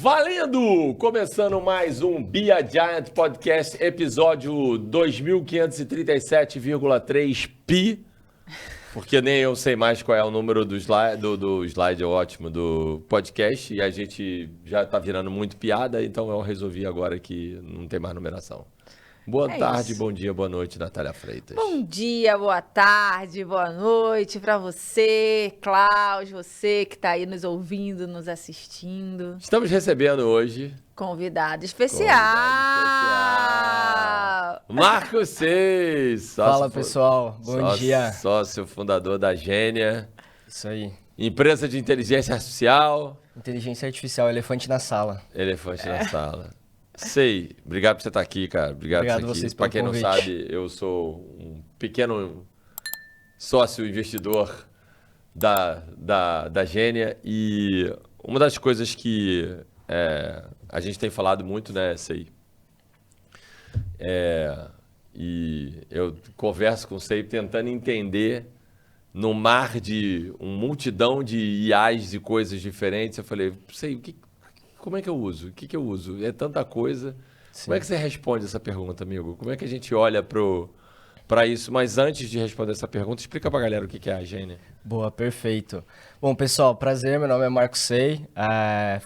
Valendo! Começando mais um Be a Giant Podcast, episódio 2537,3 pi, porque nem eu sei mais qual é o número do slide é ótimo, do podcast, e a gente já tá virando muito piada, então eu resolvi agora que não tem mais numeração. Boa tarde, isso. bom dia, boa noite, Natália Freitas. Bom dia, boa tarde, boa noite para você, Cláudio, você que está aí nos ouvindo, nos assistindo. Estamos recebendo hoje... Convidado especial! Marco Seis! Fala, pessoal. Bom dia. Sócio fundador da Gênia. Isso aí. Empresa de inteligência artificial. Inteligência artificial, elefante na sala. Elefante na sala. Sei. Obrigado por você estar aqui, cara. Obrigado por vocês Pra quem pelo não convite. sabe, eu sou um pequeno sócio investidor da Gênia. E uma das coisas que a gente tem falado muito, né, Sei? E eu converso com o Sei tentando entender no mar de uma multidão de IAs e coisas diferentes. Eu falei, Sei, como é que eu uso? O que eu uso? É tanta coisa. Sim. Como é que você responde essa pergunta, amigo? Como é que a gente olha para isso? Mas antes de responder essa pergunta, explica pra galera o que é a Gênia. Boa, perfeito. Bom, pessoal, prazer, meu nome é Marco Sei.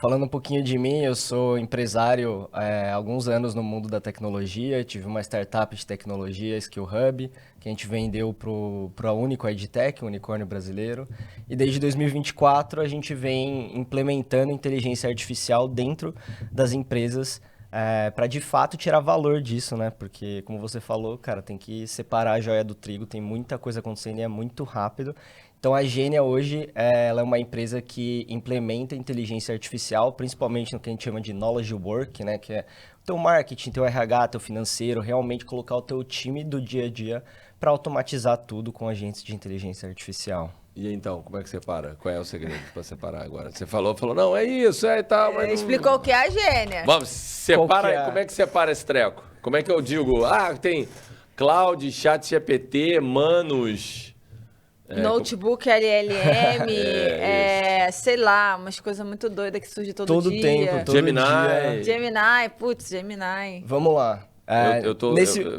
Falando um pouquinho de mim, eu sou empresário há alguns anos no mundo da tecnologia. Tive uma startup de tecnologia, Skill Hub, que a gente vendeu para a Único EdTech, um unicórnio brasileiro. E desde 2024 a gente vem implementando inteligência artificial dentro das empresas para de fato tirar valor disso, né? Porque, como você falou, cara, tem que separar a joia do trigo, tem muita coisa acontecendo e é muito rápido. Então, a Gênia hoje, ela é uma empresa que implementa inteligência artificial, principalmente no que a gente chama de knowledge work, né? Que é o teu marketing, teu RH, teu financeiro, realmente colocar o teu time do dia a dia para automatizar tudo com agentes de inteligência artificial. E então, como é que separa? Qual é o segredo para separar agora? Você falou, não, é isso, e tal, mas não... Explicou o que é a Gênia. Vamos, separa, Qual que é? como é que separa esse treco? Como é que eu digo? Tem cloud, chat GPT, Manus... Notebook LLM, sei lá, umas coisas muito doidas que surgem todo dia. Tempo, todo Gemini. dia. Gemini. Vamos lá.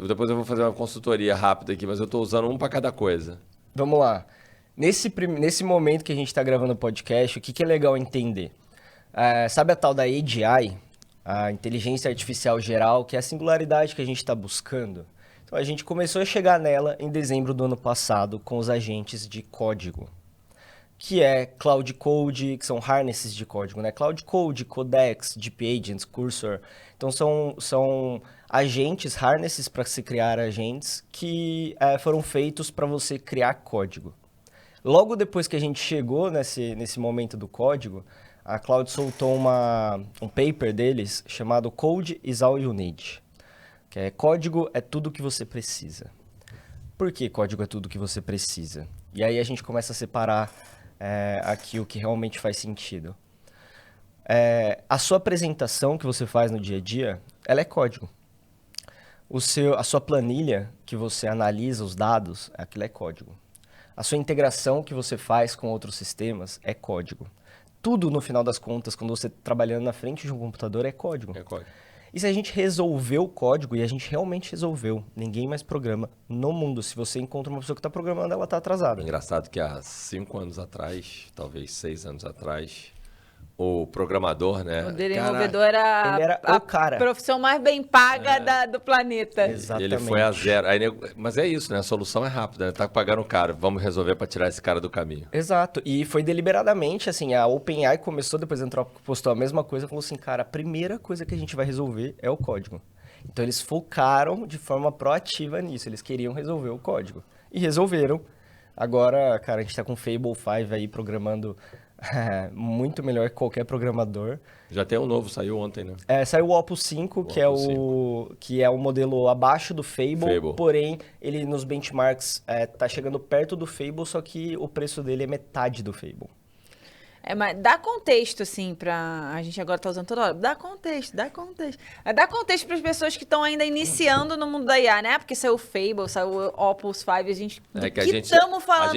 Depois eu vou fazer uma consultoria rápida aqui, mas eu tô usando um para cada coisa. Vamos lá. Nesse momento que a gente está gravando o podcast, o que é legal entender? Sabe a tal da AGI, a inteligência artificial geral, que é a singularidade que a gente está buscando? Então, a gente começou a chegar nela em dezembro do ano passado com os agentes de código, que é Cloud Code, que são harnesses de código, né? Cloud Code, Codex, Deep Agents, Cursor. Então, são agentes, harnesses para se criar agentes que foram feitos para você criar código. Logo depois que a gente chegou nesse momento do código, a Cloud soltou um paper deles chamado Code is All You Need, que é código é tudo que você precisa. Por que código é tudo que você precisa? E aí a gente começa a separar aqui o que realmente faz sentido. A sua apresentação que você faz no dia a dia, ela é código. A sua planilha que você analisa os dados, aquilo é código. A sua integração que você faz com outros sistemas é código. Tudo, no final das contas, quando você está trabalhando na frente de um computador, é código. É código. E se a gente resolveu o código, e a gente realmente resolveu, ninguém mais programa no mundo. Se você encontra uma pessoa que está programando, ela está atrasada. Engraçado que há 5 anos atrás, talvez 6 anos atrás, o programador, né? O desenvolvedor era ele era o cara. Profissão mais bem paga do planeta. Exatamente. Ele foi a zero. Mas é isso, né? A solução é rápida, né? Tá pagando caro. Vamos resolver para tirar esse cara do caminho. Exato. E foi deliberadamente, assim, a OpenAI começou, depois a Anthropic postou a mesma coisa, falou assim, cara, a primeira coisa que a gente vai resolver é o código. Então eles focaram de forma proativa nisso, eles queriam resolver o código. E resolveram. Agora, cara, a gente tá com Fable 5 aí programando muito melhor que qualquer programador. Já tem um novo, saiu ontem, né? Saiu o Opus 5, que é o modelo abaixo do Fable. Porém, ele nos benchmarks tá chegando perto do Fable, só que o preço dele é metade do Fable. Mas dá contexto, assim, pra... A gente agora tá usando toda hora. Dá contexto. Dá contexto para as pessoas que estão ainda iniciando no mundo da IA, né? Porque saiu o Fable, saiu o Opus 5, a gente... que a gente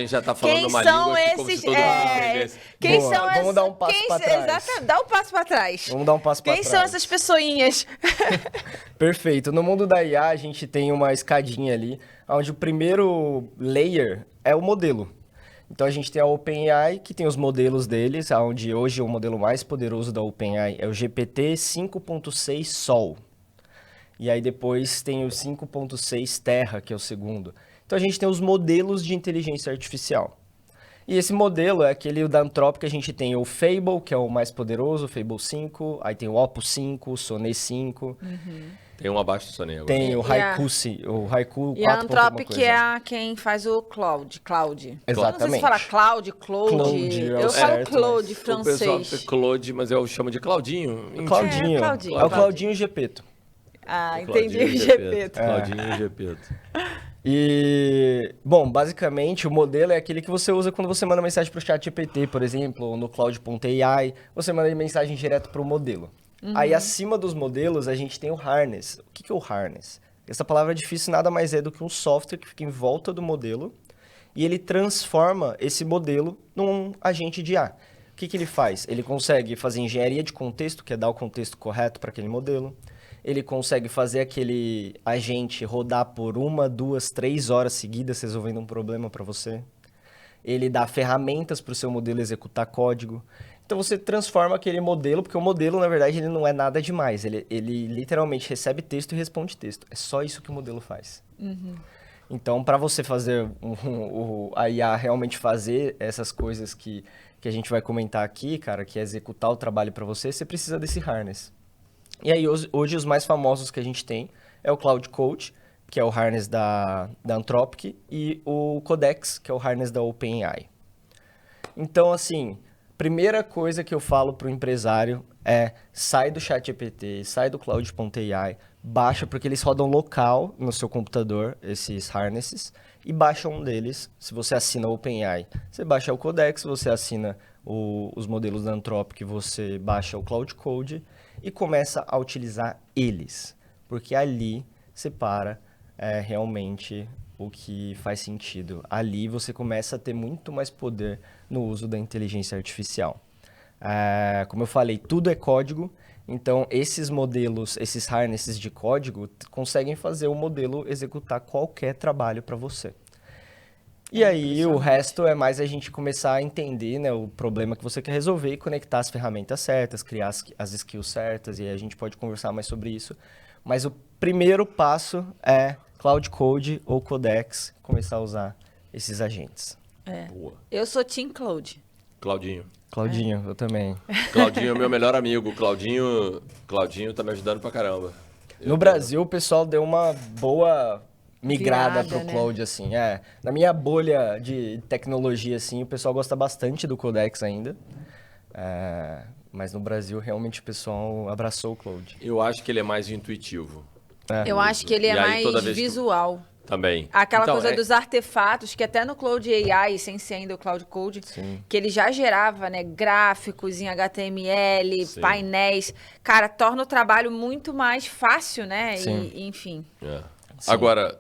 já tá falando quem uma são língua que esses, como se todo mundo entendesse. Quem Boa, são vamos dar um passo pra trás. Exato, dá um passo pra trás. Vamos dar um passo pra Quem trás. são essas pessoinhas? Perfeito. No mundo da IA, a gente tem uma escadinha ali, onde o primeiro layer é o modelo. Então, a gente tem a OpenAI, que tem os modelos deles, onde hoje o modelo mais poderoso da OpenAI é o GPT 5.6 Sol. E aí, depois, tem o 5.6 Terra, que é o segundo. Então, a gente tem os modelos de inteligência artificial. E esse modelo é aquele da Anthropic que a gente tem o Fable, que é o mais poderoso, o Fable 5. Aí tem o Opus 5, o Sonnet 5. Tem um abaixo do Sonnet agora. Tem o Haiku, o Haiku 4. E a Anthropic é quem faz o Cloud. Exatamente. Eu não sei se fala Claude. Claude, Eu falo certo, Claude, O pessoal francês. fica Claude, mas eu chamo de Claudinho. Claudinho. Claudinho. É o Claudinho Gepeto. Ah, Claudinho entendi o Gepeto. Gepeto. Claudinho Gepeto. E, bom, basicamente o modelo é aquele que você usa quando você manda mensagem para o ChatGPT, por exemplo, ou no Cloud.ai, você manda mensagem direto para o modelo. Aí acima dos modelos a gente tem o harness. O que é o harness? Essa palavra é difícil, nada mais é do que um software que fica em volta do modelo e ele transforma esse modelo num agente de IA. O que ele faz? Ele consegue fazer engenharia de contexto, que é dar o contexto correto para aquele modelo. Ele consegue fazer aquele agente rodar por 1, 2, 3 horas seguidas resolvendo um problema para você. Ele dá ferramentas para o seu modelo executar código. Então você transforma aquele modelo, porque o modelo, na verdade, ele não é nada demais. Ele literalmente recebe texto e responde texto. É só isso que o modelo faz. Então, para você fazer a IA realmente fazer essas coisas que a gente vai comentar aqui, cara, que é executar o trabalho para você, você precisa desse harness. E aí, hoje os mais famosos que a gente tem é o Cloud Code, que é o harness da Anthropic, e o Codex, que é o harness da OpenAI. Então, assim, primeira coisa que eu falo para o empresário é sai do ChatGPT, sai do Cloud.ai, baixa, porque eles rodam local no seu computador, esses harnesses, e baixa um deles. Se você assina o OpenAI, você baixa o Codex, se você assina os modelos da Anthropic, você baixa o Cloud Code e começa a utilizar eles, porque ali separa realmente o que faz sentido. Ali você começa a ter muito mais poder no uso da inteligência artificial. Como eu falei, tudo é código, então esses modelos, esses harnesses de código, conseguem fazer o modelo executar qualquer trabalho para você. E aí o resto é mais a gente começar a entender, né, o problema que você quer resolver e conectar as ferramentas certas, criar as skills certas, e aí a gente pode conversar mais sobre isso. Mas o primeiro passo é Cloud Code ou Codex, começar a usar esses agentes. Boa. Eu sou Team Cloud. Claudinho. Claudinho, eu também. Claudinho é meu melhor amigo. Claudinho tá me ajudando pra caramba. No Brasil, o pessoal deu uma boa migrada Virada, pro né? Cloud, assim. Na minha bolha de tecnologia, assim, o pessoal gosta bastante do Codex ainda. Mas no Brasil, realmente, o pessoal abraçou o Cloud. Eu acho que ele é mais intuitivo. Eu acho que ele é E aí, mais toda vez que- visual. Também. Aquela Então, coisa dos artefatos, que até no Cloud AI, sem ser ainda o Cloud Code, que ele já gerava, né, gráficos em HTML, Sim. painéis. Cara, torna o trabalho muito mais fácil, né? Sim. E, enfim. Sim. Agora,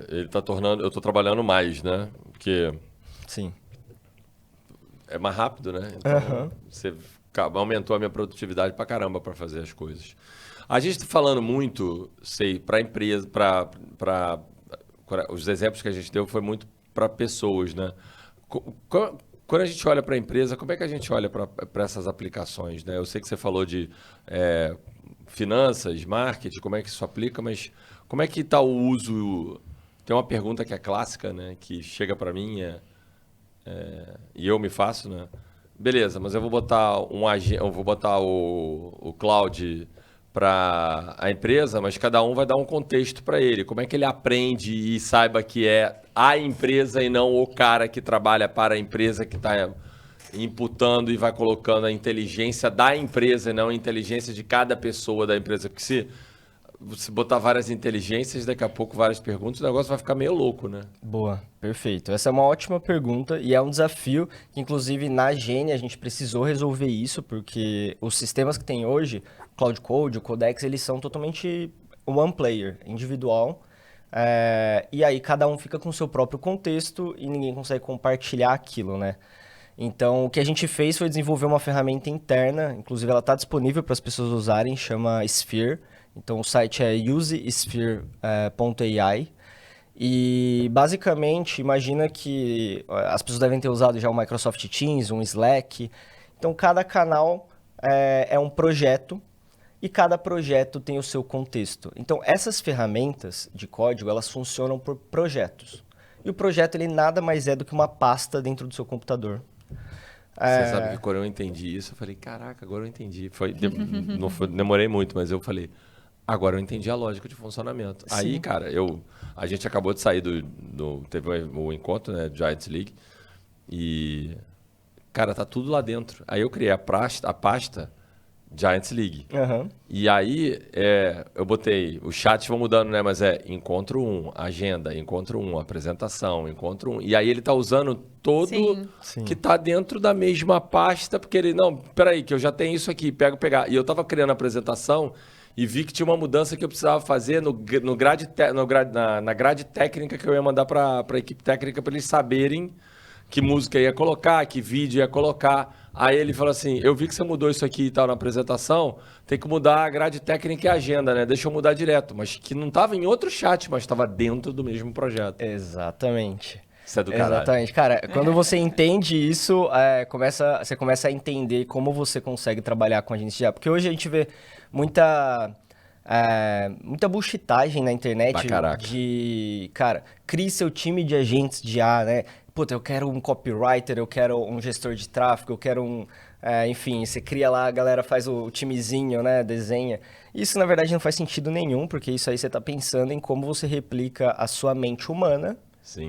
ele tá tornando... Eu tô trabalhando mais, né? Porque Sim. é mais rápido, né? Então, você aumentou a minha produtividade pra caramba pra fazer as coisas. A gente tá falando muito, para empresa, para os exemplos que a gente deu foi muito para pessoas, né? Quando a gente olha para a empresa, como é que a gente olha para essas aplicações, né? Eu sei que você falou de finanças, marketing, como é que isso aplica, mas como é que está o uso? Tem uma pergunta que é clássica, né? Que chega para mim e eu me faço, né? Beleza, mas eu vou botar o cloud para a empresa, mas cada um vai dar um contexto para ele. Como é que ele aprende e saiba que é a empresa e não o cara que trabalha para a empresa que está imputando e vai colocando a inteligência da empresa e não a inteligência de cada pessoa da empresa? Porque se você botar várias inteligências, daqui a pouco várias perguntas, o negócio vai ficar meio louco, né? Boa, perfeito. Essa é uma ótima pergunta e é um desafio que, inclusive, na Gene a gente precisou resolver isso, porque os sistemas que tem hoje, Cloud Code, o Codex, eles são totalmente one player, individual. E aí cada um fica com o seu próprio contexto e ninguém consegue compartilhar aquilo, né? Então, o que a gente fez foi desenvolver uma ferramenta interna, inclusive ela está disponível para as pessoas usarem, chama Sphere. Então, o site é usesphere.ai. E, basicamente, imagina que as pessoas devem ter usado já o Microsoft Teams, um Slack. Então, cada canal é um projeto e cada projeto tem o seu contexto. Então, essas ferramentas de código, elas funcionam por projetos. E o projeto, ele nada mais é do que uma pasta dentro do seu computador. Você sabe que quando eu entendi isso, eu falei, caraca, agora eu entendi. Demorei muito, mas eu falei, agora eu entendi a lógica de funcionamento. Sim. Aí, cara, a gente acabou de sair teve o encontro, né, do Giants League, e, cara, tá tudo lá dentro. Aí eu criei a pasta Giants League. Uhum. E aí, eu botei, os chats vão mudando, né? Mas encontro 1, agenda, encontro 1, apresentação, encontro 1. E aí ele tá usando todo Sim. que tá dentro da mesma pasta, porque ele, não, peraí, que eu já tenho isso aqui, pegar. E eu tava criando a apresentação e vi que tinha uma mudança que eu precisava fazer na grade técnica que eu ia mandar para a equipe técnica para eles saberem que música ia colocar, que vídeo ia colocar. Aí ele falou assim, eu vi que você mudou isso aqui e tal na apresentação, tem que mudar a grade técnica e a agenda, né? Deixa eu mudar direto. Mas que não estava em outro chat, mas estava dentro do mesmo projeto. Exatamente. Isso é do caralho. Exatamente. Cara, quando você entende isso, você começa a entender como você consegue trabalhar com agentes de IA. Porque hoje a gente vê muita bullshitagem na internet cara, crie seu time de agentes de IA, né? Puta, eu quero um copywriter, eu quero um gestor de tráfego, eu quero enfim, você cria lá, a galera faz o timezinho, né? Desenha. Isso, na verdade, não faz sentido nenhum, porque isso aí você está pensando em como você replica a sua mente humana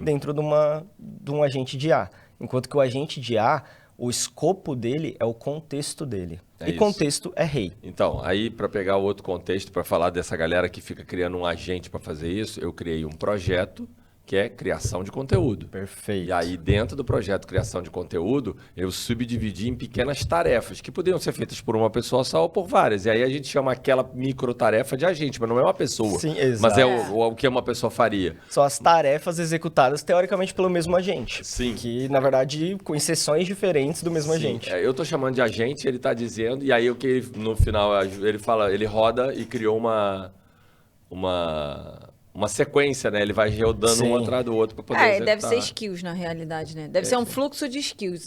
dentro de um agente de IA. Enquanto que o agente de IA, o escopo dele é o contexto dele. E isso. Contexto é rei. Então, aí para pegar o outro contexto, para falar dessa galera que fica criando um agente para fazer isso, eu criei um projeto que é criação de conteúdo. Perfeito. E aí, dentro do projeto criação de conteúdo, eu subdividi em pequenas tarefas, que poderiam ser feitas por uma pessoa só ou por várias. E aí a gente chama aquela microtarefa de agente, mas não é uma pessoa. Sim, exato. Mas é o que uma pessoa faria. São as tarefas executadas, teoricamente, pelo mesmo agente. Sim. Que, na verdade, com inserções diferentes do mesmo agente. Eu estou chamando de agente, ele está dizendo, e aí no final ele roda e criou uma sequência, né? Ele vai rodando um atrás do outro para poder executar. Deve ser skills na realidade, né? Deve ser um fluxo de skills.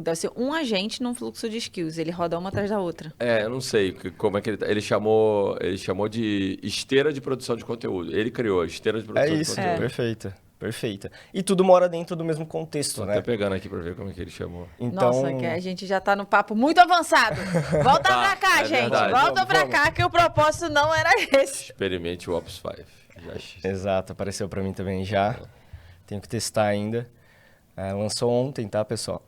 Deve ser um agente num fluxo de skills. Ele roda uma atrás da outra. Eu não sei como é que ele chamou de esteira de produção de conteúdo. Ele criou a esteira de produção de conteúdo. Perfeita. E tudo mora dentro do mesmo contexto, né? Tô até pegando aqui para ver como é que ele chamou. Então... Nossa, que a gente já tá no papo muito avançado. Volta pra cá, gente. Verdade. Volta pra cá, que o propósito não era esse. Experimente o Ops 5. Exato, apareceu para mim também já. Tenho que testar ainda. Lançou ontem, tá, pessoal?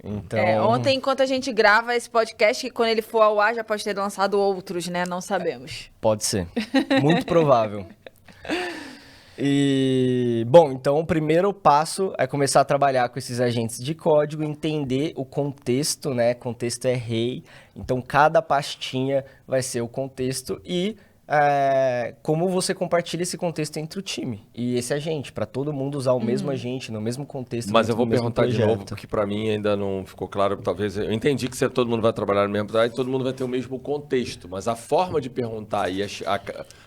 Então... ontem, enquanto a gente grava esse podcast, que quando ele for ao ar já pode ter lançado outros, né? Não sabemos. Pode ser. Muito provável. E, bom, então o primeiro passo é começar a trabalhar com esses agentes de código, entender o contexto, né? Contexto é rei. Então, cada pastinha vai ser o contexto e como você compartilha esse contexto entre o time e esse agente, para todo mundo usar o mesmo agente, no mesmo contexto. Mas eu vou perguntar de novo, porque para mim ainda não ficou claro. Talvez eu entendi que todo mundo vai trabalhar no mesmo trabalho e todo mundo vai ter o mesmo contexto, mas a forma de perguntar aí...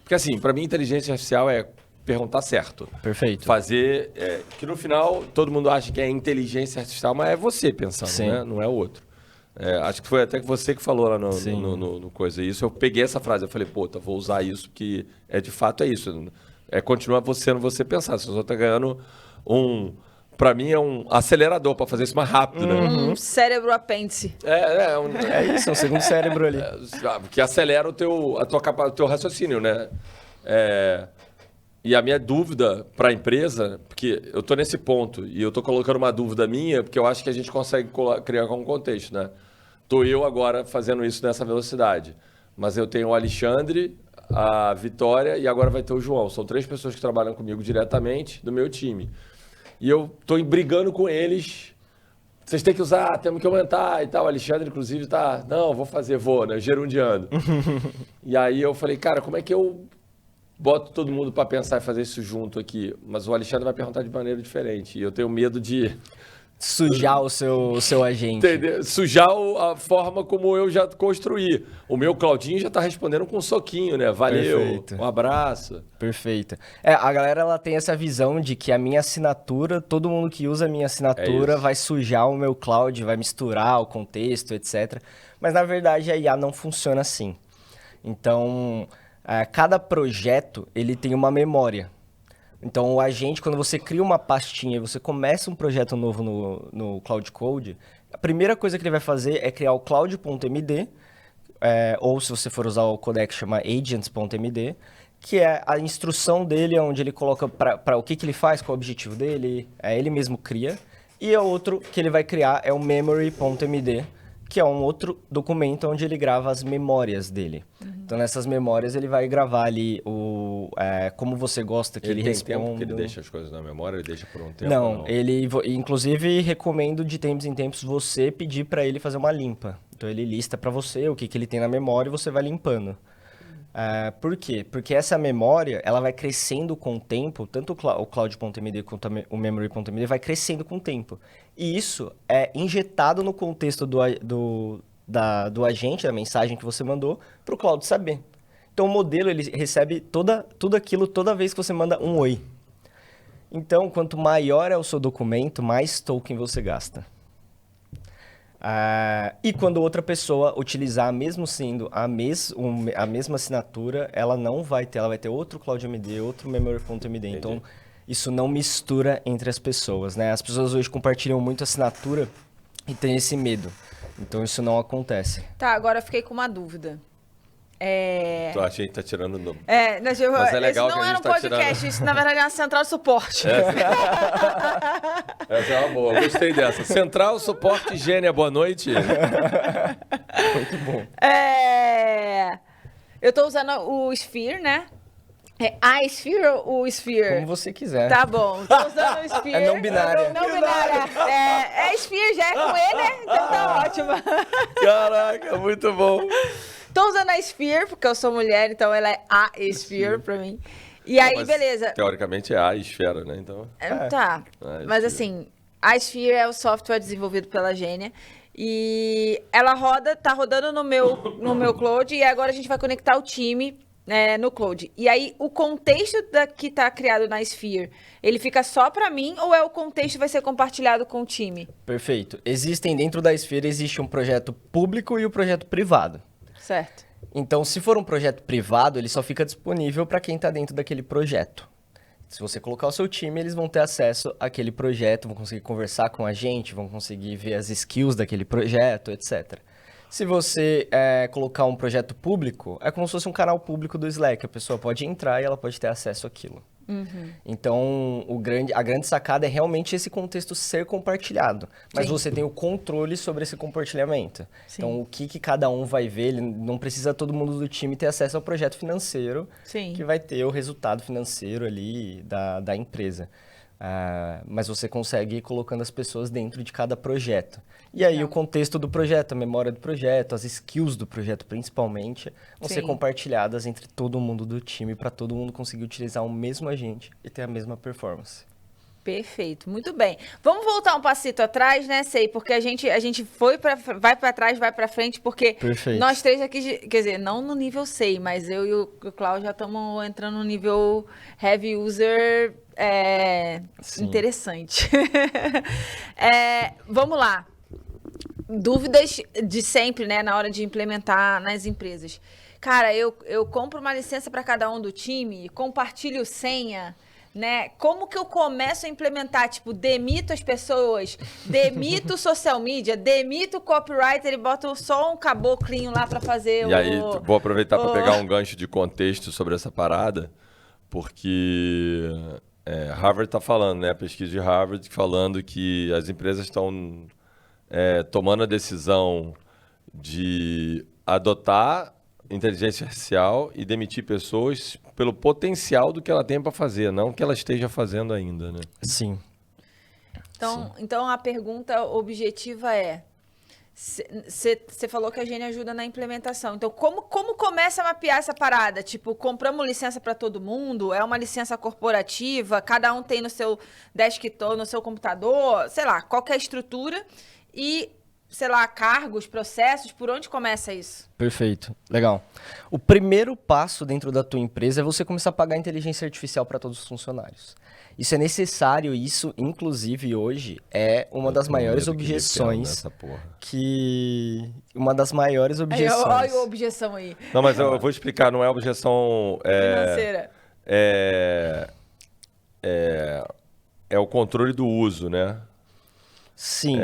Porque assim, para mim, inteligência artificial é perguntar certo. Perfeito. Fazer... que no final, todo mundo acha que é inteligência artificial, mas é você pensando, né? Não é o outro. Acho que foi até você que falou lá no coisa. Isso, eu peguei essa frase, eu falei, vou usar isso, que de fato é isso. Continuar sendo você pensar. Se você está ganhando para mim é um acelerador para fazer isso mais rápido, né? Um cérebro apêndice. É isso, é um segundo cérebro ali. Que acelera o teu raciocínio, né? E a minha dúvida para a empresa, porque eu estou nesse ponto e eu estou colocando uma dúvida minha, porque eu acho que a gente consegue criar um contexto, né? Estou eu agora fazendo isso nessa velocidade. mas eu tenho o Alexandre, a Vitória e agora vai ter o João. São 3 pessoas que trabalham comigo diretamente do meu time. E eu tô brigando com eles. Vocês têm que usar, temos que aumentar e tal. O Alexandre, inclusive, tá... Não, vou, né? Gerundiando. E aí eu falei, cara, como é que eu boto todo mundo para pensar e fazer isso junto aqui? Mas o Alexandre vai perguntar de maneira diferente. E eu tenho medo de... Sujar o seu agente. Entendeu? Sujar a forma como eu já construí. O meu Claudinho já tá respondendo com um soquinho, né? Valeu, Perfeito. um abraço. Perfeito. A galera ela tem essa visão de que a minha assinatura, todo mundo que usa a minha assinatura vai sujar o meu cloud, vai misturar o contexto, etc. Mas na verdade a IA não funciona assim. Então, cada projeto ele tem uma memória. Então, o agente, quando você cria uma pastinha e você começa um projeto novo no Cloud Code, a primeira coisa que ele vai fazer é criar o cloud.md, ou se você for usar o codec, chama agents.md, que é a instrução dele, onde ele coloca para o que ele faz, qual é o objetivo dele, ele mesmo cria. E o outro que ele vai criar é o memory.md, que é um outro documento onde ele grava as memórias dele. Então, nessas memórias, ele vai gravar ali como você gosta que ele responda. Tempo que ele deixa as coisas na memória? Ele deixa por um tempo? Não, ele... Inclusive, recomendo de tempos em tempos você pedir para ele fazer uma limpa. Então, ele lista para você o que ele tem na memória e você vai limpando. Por quê? Porque essa memória, ela vai crescendo com o tempo, tanto o cloud.md quanto o memory.md vai crescendo com o tempo. E isso é injetado no contexto do agente, da mensagem que você mandou, para o cloud saber. Então, o modelo ele recebe tudo aquilo toda vez que você manda um oi. Então, quanto maior é o seu documento, mais token você gasta. E quando outra pessoa utilizar, mesmo sendo a mesma assinatura, ela não vai ter, ela vai ter outro CloudMD, outro Memory.md. Então, isso não mistura entre as pessoas, né? As pessoas hoje compartilham muito assinatura e tem esse medo. Então, isso não acontece. Tá, agora eu fiquei com uma dúvida. Tu acha que a gente tá tirando... Mas é legal isso não que a era gente um tá podcast, tirando... isso na verdade é uma central de suporte. Essa é uma boa, eu gostei dessa. Central Suporte Gênia, boa noite. Muito bom. Eu tô usando o Sphere, né? É a Sphere ou o Sphere? Como você quiser. Tá bom, tô usando o Sphere. É não binária. Não binária. É Sphere, já é com ele, né? Então tá ótimo. Caraca, muito bom. Tô usando a Sphere, porque eu sou mulher, então ela é a Sphere pra mim. E aí, Mas, beleza. teoricamente é a esfera, né? Então... Tá. Mas assim, a Sphere é o software desenvolvido pela Gênia. E ela tá rodando no meu Cloud. E agora a gente vai conectar o time no Cloud. E aí, o contexto que tá criado na Sphere, ele fica só pra mim ou o contexto vai ser compartilhado com o time? Perfeito. Dentro da Sphere, existe um projeto público e o projeto privado. Certo. Então, se for um projeto privado, ele só fica disponível para quem está dentro daquele projeto. Se você colocar o seu time, eles vão ter acesso àquele projeto, vão conseguir conversar com a gente, vão conseguir ver as skills daquele projeto, etc. Se você colocar um projeto público, é como se fosse um canal público do Slack. A pessoa pode entrar e ela pode ter acesso àquilo. Então, a grande sacada é realmente esse contexto ser compartilhado. Mas Sim. você tem o controle sobre esse compartilhamento. Sim. Então, o que cada um vai ver, não precisa todo mundo do time ter acesso ao projeto financeiro, Sim. que vai ter o resultado financeiro ali da empresa. Mas você consegue ir colocando as pessoas dentro de cada projeto. E aí o contexto do projeto, a memória do projeto, as skills do projeto principalmente, vão ser compartilhadas entre todo mundo do time para todo mundo conseguir utilizar o mesmo agente e ter a mesma performance. Perfeito, muito bem. Vamos voltar um passito atrás, né, Sei? Porque a gente vai para trás, vai para frente, porque Perfeito. nós três aqui, quer dizer, não no nível Sei, mas eu e o Cláudio já estamos entrando no nível heavy user interessante. Vamos lá. Dúvidas de sempre, né, na hora de implementar nas empresas. Cara, eu compro uma licença para cada um do time, compartilho senha, né? Como que eu começo a implementar? Tipo, demito as pessoas, demito social media, demito o copywriter e boto só um caboclinho lá para fazer E aí, vou aproveitar para pegar um gancho de contexto sobre essa parada, porque Harvard está falando, né? A pesquisa de Harvard falando que as empresas estão tomando a decisão de adotar inteligência artificial e demitir pessoas pelo potencial do que ela tem para fazer, não o que ela esteja fazendo ainda, né? Sim. Então a pergunta objetiva é: você falou que a Gênia ajuda na implementação. Então, como começa a mapear essa parada? Tipo, compramos licença para todo mundo? É uma licença corporativa? Cada um tem no seu desktop, no seu computador? Sei lá, qual que é a estrutura? E, sei lá, cargos, processos? Por onde começa isso? Perfeito. Legal. O primeiro passo dentro da tua empresa é você começar a pagar inteligência artificial para todos os funcionários. Isso é necessário, isso, inclusive, hoje, é uma das maiores objeções Uma das maiores objeções. Olha a objeção aí. Não, mas eu vou explicar, não é objeção... Financeira. É o controle do uso, né? Sim.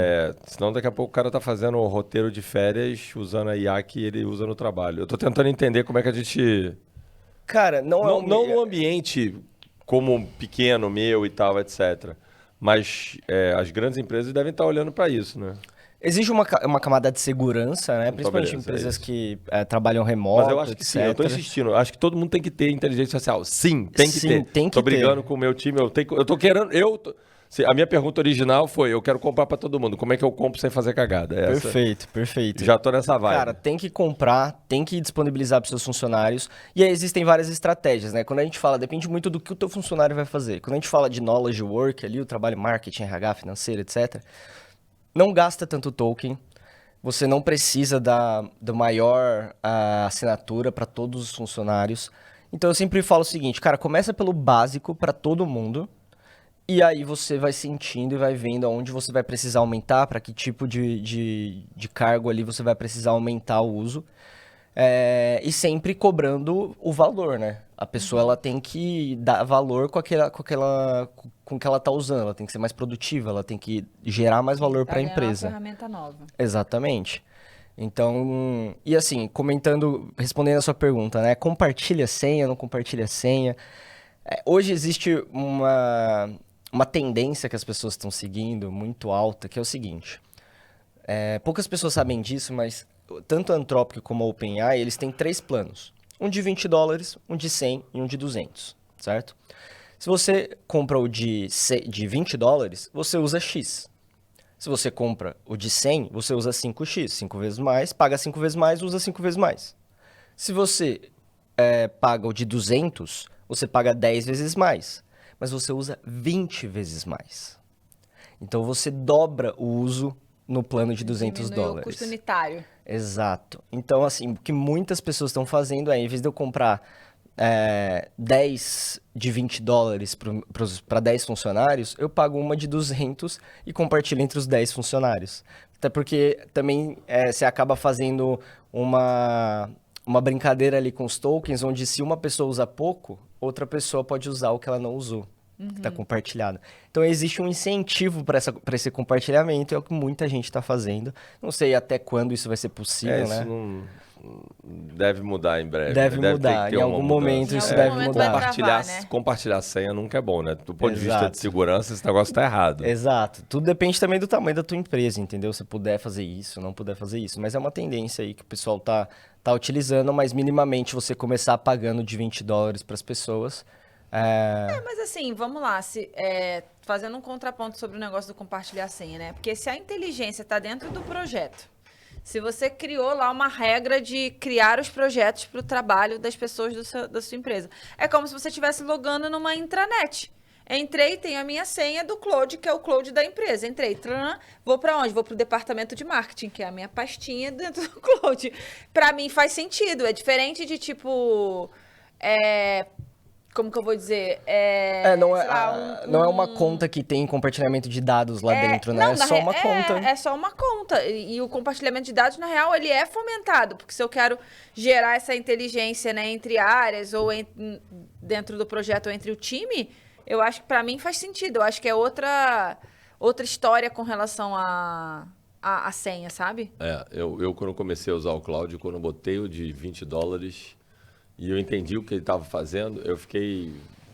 Senão daqui a pouco o cara tá fazendo um roteiro de férias usando a IA que ele usa no trabalho. Eu tô tentando entender como é que a gente... Cara, não no ambiente como pequeno, meu e tal, etc. Mas as grandes empresas devem estar olhando para isso, né? Existe uma camada de segurança, né? Principalmente em empresas que trabalham remoto, mas eu acho que sim, eu tô insistindo. Eu acho que todo mundo tem que ter inteligência artificial. Sim, tem que ter. Tem que tô brigando com o meu time, eu tô querendo... A minha pergunta original foi, eu quero comprar para todo mundo. Como é que eu compro sem fazer cagada? Perfeito. Já tô nessa vibe. Cara, tem que comprar, tem que disponibilizar para seus funcionários. E aí existem várias estratégias, né? Quando a gente fala, depende muito do que o teu funcionário vai fazer. Quando a gente fala de knowledge work ali, o trabalho marketing, RH, financeiro, etc. Não gasta tanto token. Você não precisa da maior assinatura para todos os funcionários. Então eu sempre falo o seguinte, cara, começa pelo básico para todo mundo. E aí você vai sentindo e vai vendo aonde você vai precisar aumentar, para que tipo de cargo ali você vai precisar aumentar o uso. E sempre cobrando o valor, né? A pessoa ela tem que dar valor com o que ela está usando. Ela tem que ser mais produtiva, ela tem que gerar mais valor para a empresa. Uma ferramenta nova. Exatamente. Então, e assim, respondendo a sua pergunta, né? Compartilha senha, não compartilha senha. Hoje existe uma tendência que as pessoas estão seguindo muito alta, que é o seguinte. Poucas pessoas sabem disso, mas tanto a Anthropic como a OpenAI, eles têm 3 planos. Um de $20, um de 100 e um de 200, certo? Se você compra o de $20, você usa X. Se você compra o de 100, você usa 5X, 5 vezes mais, paga 5 vezes mais, usa 5 vezes mais. Se você paga o de 200, você paga 10 vezes mais, mas você usa 20 vezes mais. Então você dobra o uso no plano de $200. Diminui o custo unitário. Exato. Então, assim, o que muitas pessoas estão fazendo em vez de eu comprar 10 de $20 para 10 funcionários, eu pago uma de 200 e compartilho entre os 10 funcionários. Até porque também você acaba fazendo uma brincadeira ali com os tokens, onde se uma pessoa usa pouco, outra pessoa pode usar o que ela não usou, que está compartilhado. Então, existe um incentivo para esse compartilhamento, é o que muita gente está fazendo. Não sei até quando isso vai ser possível, né? Isso deve mudar em breve. Deve mudar, em algum momento isso deve mudar. Compartilhar senha nunca é bom, né? Do ponto de vista de segurança, esse negócio está errado. Exato. Tudo depende também do tamanho da tua empresa, entendeu? Se puder fazer isso, não puder fazer isso. Mas é uma tendência aí que o pessoal tá utilizando, mas minimamente você começar pagando de $20 para as pessoas. Mas assim, vamos lá, fazendo um contraponto sobre o negócio do compartilhar senha, né? Porque se a inteligência está dentro do projeto, se você criou lá uma regra de criar os projetos para o trabalho das pessoas da sua empresa, é como se você estivesse logando numa intranet. Entrei, tenho a minha senha do Cloud, que é o Cloud da empresa. Entrei, vou para onde? Vou para o departamento de marketing, que é a minha pastinha dentro do Cloud. Para mim faz sentido, é diferente de tipo... como que eu vou dizer? Não é uma conta que tem compartilhamento de dados lá dentro, né? Não, é só uma conta. É só uma conta. E o compartilhamento de dados, na real, ele é fomentado. Porque se eu quero gerar essa inteligência, né, entre áreas ou dentro do projeto ou entre o time, eu acho que para mim faz sentido. Eu acho que é outra história com relação à senha, sabe? Eu quando comecei a usar o Cloud, quando eu botei o de $20... E eu entendi o que ele estava fazendo,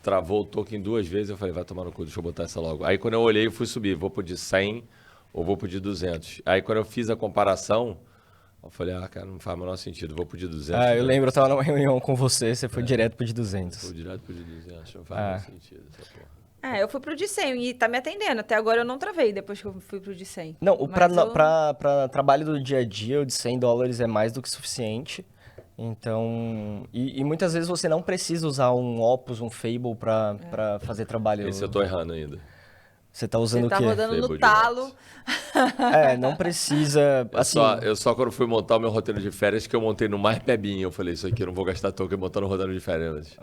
travou o token 2 vezes, eu falei, vai tomar no cu, deixa eu botar essa logo. Aí quando eu olhei, eu fui subir, vou pro de 100 ou vou pro de 200. Aí quando eu fiz a comparação, Eu falei, cara, não faz o menor sentido, vou pro de 200. Eu lembro, eu tava numa reunião com você foi direto pro de 200. Foi direto pro de 200, não faz o menor sentido essa porra. Eu fui pro de 100 e tá me atendendo. Até agora eu não travei depois que eu fui pro de 100. Não, pra trabalho do dia a dia, o de $100 é mais do que suficiente. Então, e muitas vezes você não precisa usar um Opus, um Fable pra fazer trabalho. Esse eu tô errando ainda. Você tá usando o quê? Você tá rodando Fable no talo. Não precisa, assim... Eu só quando fui montar o meu roteiro de férias que eu montei no mais pebinho. Eu falei, isso aqui eu não vou gastar token montando o roteiro de férias.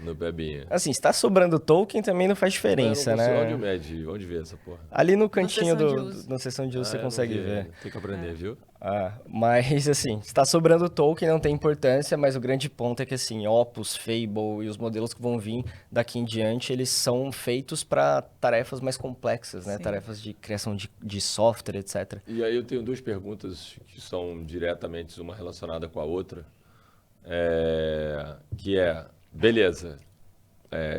No pebinho. Assim, se tá sobrando token também não faz diferença, né? Onde vê essa porra? Ali no cantinho na seção de uso você consegue ver. Tem que aprender, viu? Mas assim, se tá sobrando token não tem importância, mas o grande ponto é que assim, Opus, Fable e os modelos que vão vir daqui em diante, eles são feitos para tarefas mais complexas, né? Sim. Tarefas de criação de software, etc. E aí eu tenho duas perguntas que são diretamente uma relacionada com a outra. Beleza,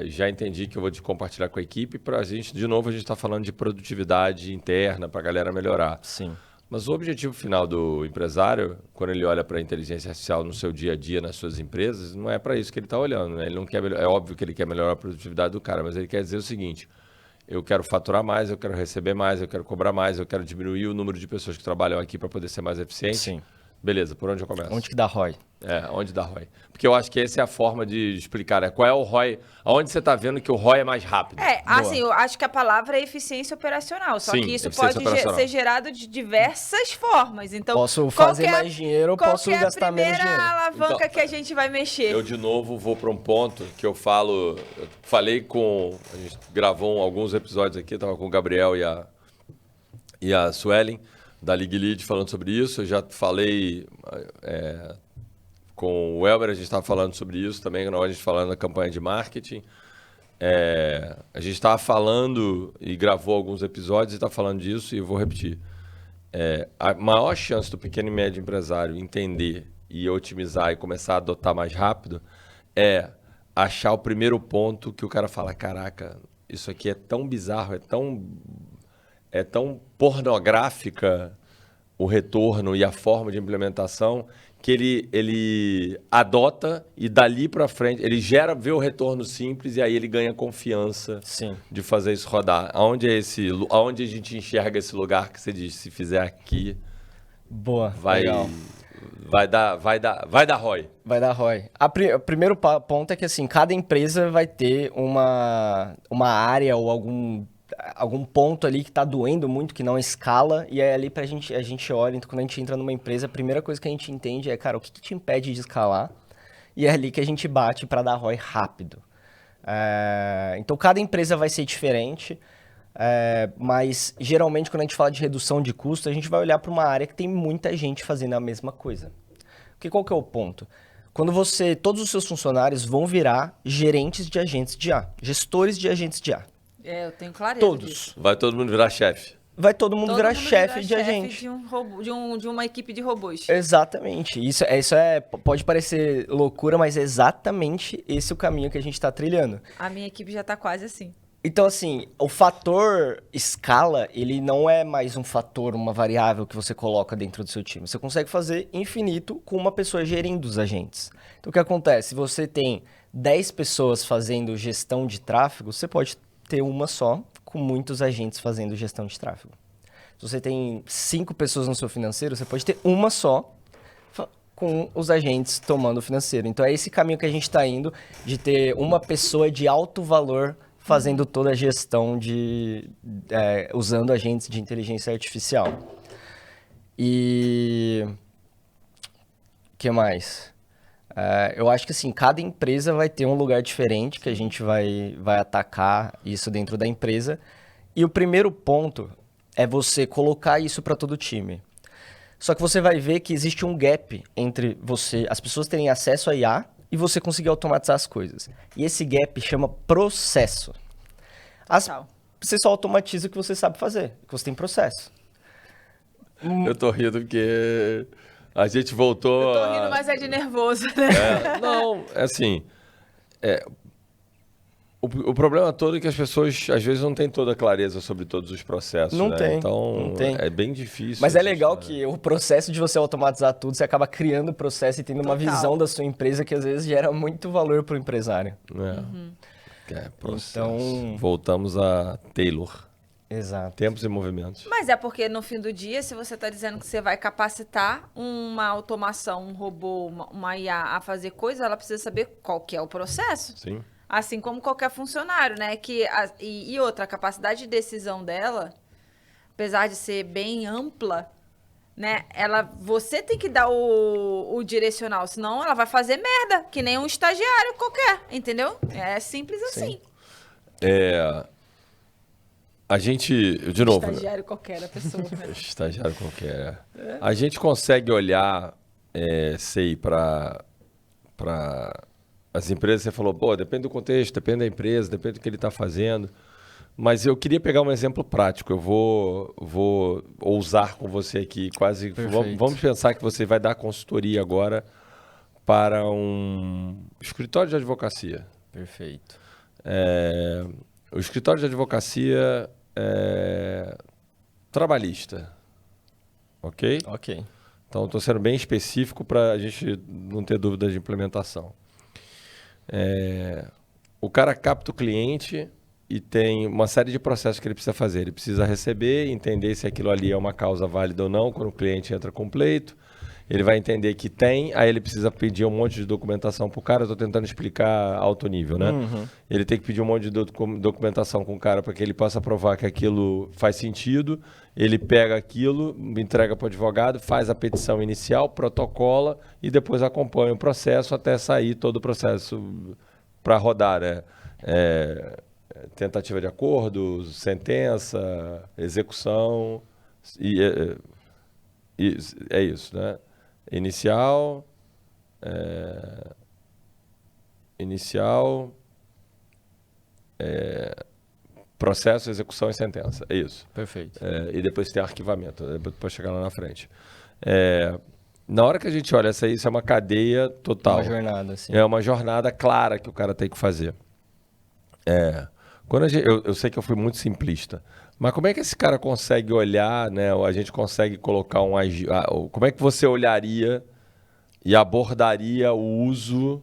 já entendi que eu vou compartilhar com a equipe para a gente está falando de produtividade interna para a galera melhorar. Sim. Mas o objetivo final do empresário, quando ele olha para a inteligência artificial no seu dia a dia, nas suas empresas, não é para isso que ele está olhando, né? Ele não quer é óbvio que ele quer melhorar a produtividade do cara, mas ele quer dizer o seguinte: eu quero faturar mais, eu quero receber mais, eu quero cobrar mais, eu quero diminuir o número de pessoas que trabalham aqui para poder ser mais eficiente. Sim. Beleza, por onde eu começo? Onde que dá ROI? Onde dá ROI. Porque eu acho que essa é a forma de explicar, né? Qual é o ROI, aonde você está vendo que o ROI é mais rápido. Assim, eu acho que a palavra é eficiência operacional, só Sim, que isso eficiência pode ser gerado de diversas formas. Então, posso fazer mais dinheiro ou posso gastar menos dinheiro? Qual é a primeira alavanca que a gente vai mexer? Eu, de novo, vou para um ponto que eu falei com... A gente gravou alguns episódios aqui, estava com o Gabriel e a Suelen, da League Lead, falando sobre isso. Eu já falei com o Elber, a gente estava falando sobre isso também, na hora a gente falando da campanha de marketing. A gente estava falando e gravou alguns episódios e está falando disso, e eu vou repetir. A maior chance do pequeno e médio empresário entender e otimizar e começar a adotar mais rápido é achar o primeiro ponto que o cara fala, caraca, isso aqui é tão bizarro, é tão pornográfica o retorno e a forma de implementação que ele adota e dali para frente ele vê o retorno simples e aí ele ganha confiança de fazer isso rodar. Aonde a gente enxerga esse lugar que você diz, se fizer aqui, boa, legal. Vai dar ROI. Vai dar ROI. O primeiro ponto é que assim, cada empresa vai ter uma área ou algum ponto ali que tá doendo muito, que não escala, e é ali a gente olha, então quando a gente entra numa empresa, a primeira coisa que a gente entende é, cara, o que te impede de escalar? E é ali que a gente bate para dar ROI rápido. Então cada empresa vai ser diferente, mas geralmente quando a gente fala de redução de custo, a gente vai olhar para uma área que tem muita gente fazendo a mesma coisa. Porque qual que é o ponto? Quando todos os seus funcionários vão virar gerentes de agentes de IA, gestores de agentes de IA. Eu tenho clareza Todos. disso. Vai todo mundo virar chefe. Vai todo mundo virar chefe de agente. De uma equipe de robôs. Exatamente. Isso pode parecer loucura, mas é exatamente esse o caminho que a gente está trilhando. A minha equipe já está quase assim. Então, assim, o fator escala, ele não é mais um fator, uma variável que você coloca dentro do seu time. Você consegue fazer infinito com uma pessoa gerindo os agentes. Então, o que acontece? Se você tem 10 pessoas fazendo gestão de tráfego, você pode ter uma só, com muitos agentes fazendo gestão de tráfego. Se você tem 5 pessoas no seu financeiro, você pode ter uma só com os agentes tomando o financeiro. Então é esse caminho que a gente está indo, de ter uma pessoa de alto valor fazendo toda a gestão usando agentes de inteligência artificial. E o que mais? Eu acho que assim, cada empresa vai ter um lugar diferente que a gente vai atacar isso dentro da empresa. E o primeiro ponto é você colocar isso para todo o time. Só que você vai ver que existe um gap entre as pessoas terem acesso a IA e você conseguir automatizar as coisas. E esse gap chama processo. Você só automatiza o que você sabe fazer, que você tem processo. Eu tô rindo porque a gente voltou. Eu tô rindo, mas é de nervoso, né? Não, assim. O problema todo é que as pessoas, às vezes, não têm toda a clareza sobre todos os processos, Não né? tem, Então, não tem. é bem difícil. Mas é essa legal história. que o processo de você automatizar tudo, você acaba criando o processo e tendo uma Total. visão da sua empresa que às vezes gera muito valor para o empresário. Processo. Então- Voltamos a Taylor. Exato. Tempos e movimentos. Mas é porque no fim do dia, se você está dizendo que você vai capacitar uma automação, um robô, uma IA a fazer coisa, ela precisa saber qual que é o processo. Sim. Assim como qualquer funcionário, né? E outra, a capacidade de decisão dela, apesar de ser bem ampla, né? Você tem que dar o direcional, senão ela vai fazer merda, que nem um estagiário qualquer, entendeu? É simples assim. A gente, de novo, Estagiário qualquer, a pessoa, né? estagiário qualquer. A gente consegue olhar, sei, para as empresas. Você falou, pô, depende do contexto, depende da empresa, depende do que ele está fazendo. Mas eu queria pegar um exemplo prático. Eu vou ousar com você aqui, quase. Perfeito. Vamos pensar que você vai dar consultoria agora para um escritório de advocacia. Perfeito. O escritório de advocacia trabalhista, ok? Ok. Então, estou sendo bem específico para a gente não ter dúvida de implementação. O cara capta o cliente e tem uma série de processos que ele precisa fazer. Ele precisa receber, entender se aquilo ali é uma causa válida ou não, quando o cliente entra com pleito. Ele vai entender que tem, aí ele precisa pedir um monte de documentação para o cara. Estou tentando explicar alto nível, né? Ele tem que pedir um monte de documentação com o cara para que ele possa provar que aquilo faz sentido. Ele pega aquilo, entrega para o advogado, faz a petição inicial, protocola e depois acompanha o processo até sair todo o processo para rodar, né? Tentativa de acordo, sentença, execução, e é isso, né? Inicial, processo, execução e sentença. É isso. Perfeito. E depois tem arquivamento, depois chegar lá na frente. Na hora que a gente olha isso é uma cadeia total. Uma jornada, assim. É uma jornada clara que o cara tem que fazer. Quando eu sei que eu fui muito simplista, mas como é que esse cara consegue olhar, né? Ou a gente consegue colocar como é que você olharia e abordaria o uso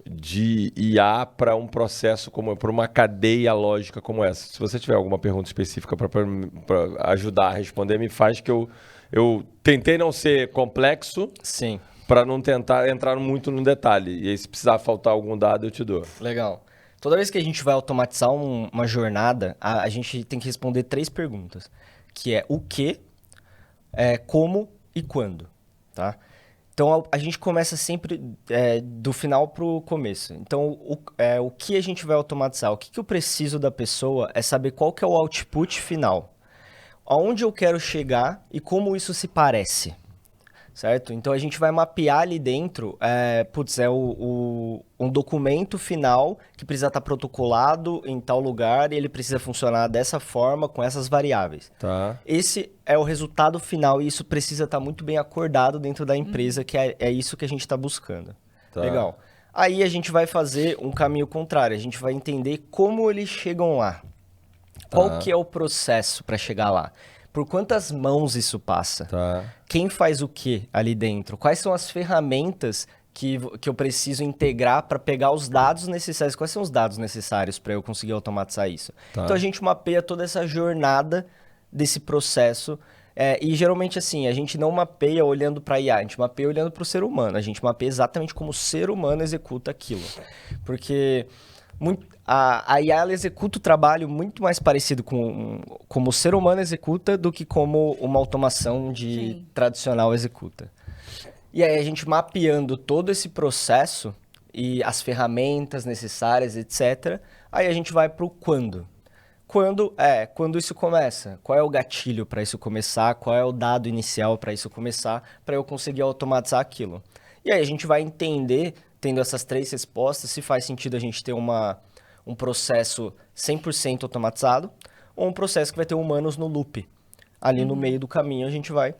de IA para um processo para uma cadeia lógica como essa? Se você tiver alguma pergunta específica para ajudar a responder, me faz que eu tentei não ser complexo. Sim. Para não tentar entrar muito no detalhe. E aí, se precisar faltar algum dado, eu te dou. Legal. Toda vez que a gente vai automatizar uma jornada, a gente tem que responder 3 perguntas, que é o que, como e quando, tá? Então, a gente começa sempre do final para o começo. Então, o que a gente vai automatizar? O que eu preciso da pessoa é saber qual que é o output final. Aonde eu quero chegar e como isso se parece. Certo? Então, a gente vai mapear ali dentro, um documento final que precisa estar protocolado em tal lugar e ele precisa funcionar dessa forma, com essas variáveis. Tá. Esse é o resultado final e isso precisa estar muito bem acordado dentro da empresa, que é isso que a gente está buscando. Tá. Legal. Aí a gente vai fazer um caminho contrário, a gente vai entender como eles chegam lá. Qual que é o processo para chegar lá? Por quantas mãos isso passa? Tá. Quem faz o que ali dentro? Quais são as ferramentas que eu preciso integrar para pegar os dados necessários? Quais são os dados necessários para eu conseguir automatizar isso? Tá. Então, a gente mapeia toda essa jornada desse processo. E, geralmente, assim, a gente não mapeia olhando para a IA, a gente mapeia olhando para o ser humano. A gente mapeia exatamente como o ser humano executa aquilo. Porque a IA ela executa o trabalho muito mais parecido com como o ser humano executa do que como uma automação tradicional executa. E aí a gente mapeando todo esse processo e as ferramentas necessárias, etc., aí a gente vai para o quando. Quando isso começa? Qual é o gatilho para isso começar? Qual é o dado inicial para isso começar? Para eu conseguir automatizar aquilo. E aí a gente vai entender, tendo essas 3 respostas, se faz sentido a gente ter um processo 100% automatizado ou um processo que vai ter humanos no loop. Ali no meio do caminho a gente vai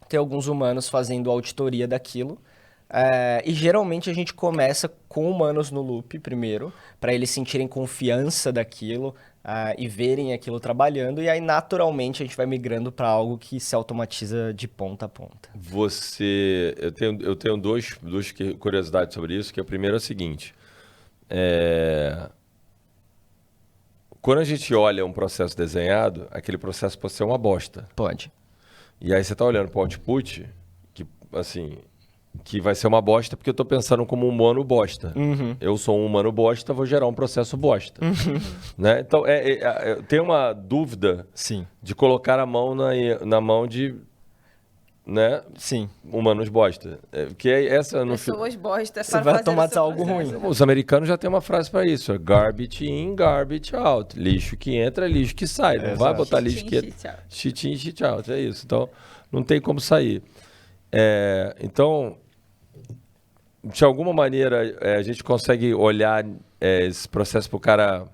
ter alguns humanos fazendo auditoria daquilo E geralmente a gente começa com humanos no loop primeiro, para eles sentirem confiança daquilo e verem aquilo trabalhando, e aí naturalmente a gente vai migrando para algo que se automatiza de ponta a ponta. Eu tenho duas curiosidades sobre isso, que a primeira é o seguinte. Quando a gente olha um processo desenhado, aquele processo pode ser uma bosta. Pode. E aí você está olhando para o output, que vai ser uma bosta porque eu estou pensando como um humano bosta. Eu sou um humano bosta, vou gerar um processo bosta. Né? Então, eu tenho uma dúvida Sim. de colocar a mão na mão de, né, Sim. humanos bosta. Que é essa no Pessoas bosta. Você vai automatizar algo ruim. Os americanos já têm uma frase para isso. Garbage in, garbage out. Lixo que entra, lixo que sai. Não vai botar lixo que entra. Shit in, shit out. É isso. Então, não tem como sair. Então, de alguma maneira, a gente consegue olhar esse processo para o cara